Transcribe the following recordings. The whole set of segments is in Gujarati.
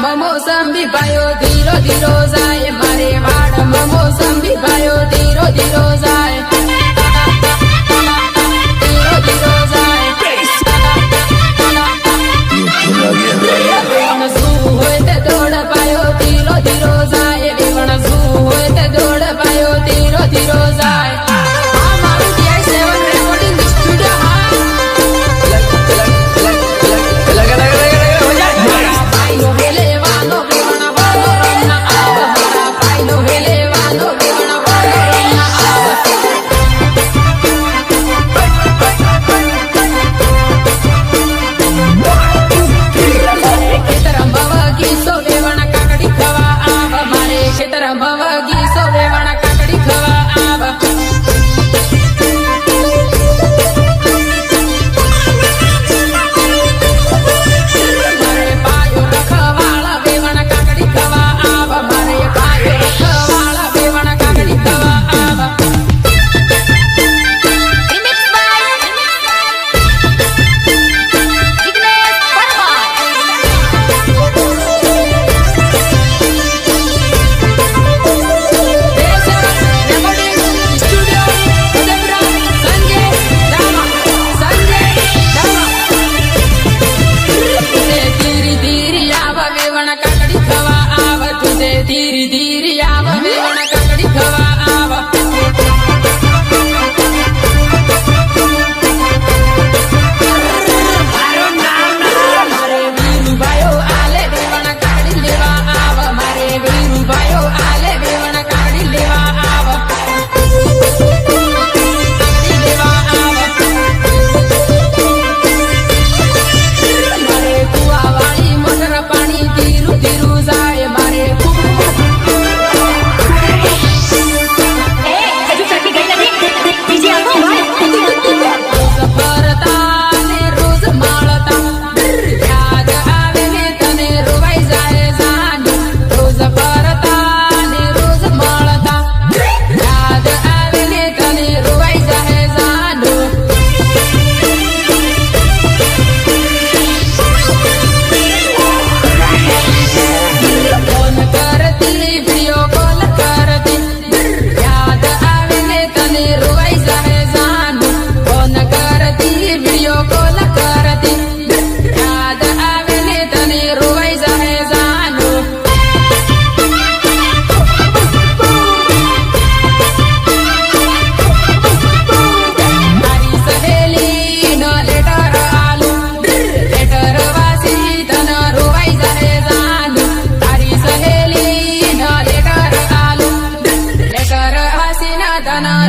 મોસંબી ભાઈઓ ધીરો ધીરો જાય મારે વાડમાં મોસંબી ભાઈઓ ધીરો ધીરો જાય ધીરો ધીરો જાય વેવણ શું હોય તે દોડ પાયો ધીરો ધીરો જાય વેવણ શું હોય તે દોડ પાયો ધીરો ધીરો જાય આ મારું DI7 રેકોર્ડિંગ સ્ટુડિયો ધીરે ધીરે આવ વેવણ કાકડી ખવા આવ મારે વીરુભાઈઓ આલે વેવણ કાકડી લેવા આવ મારે વીરુભાઈઓ આલે વેવણ કાકડી લેવા આવ કાકડી લેવા આવ મારે કુવાવાળી મોટર પાણી ધીરું ધીરું જાય મારે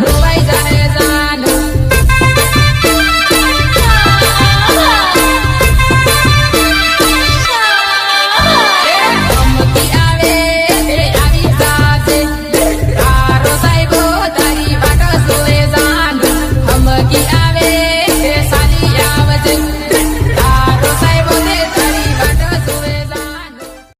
રોવાઈ જાય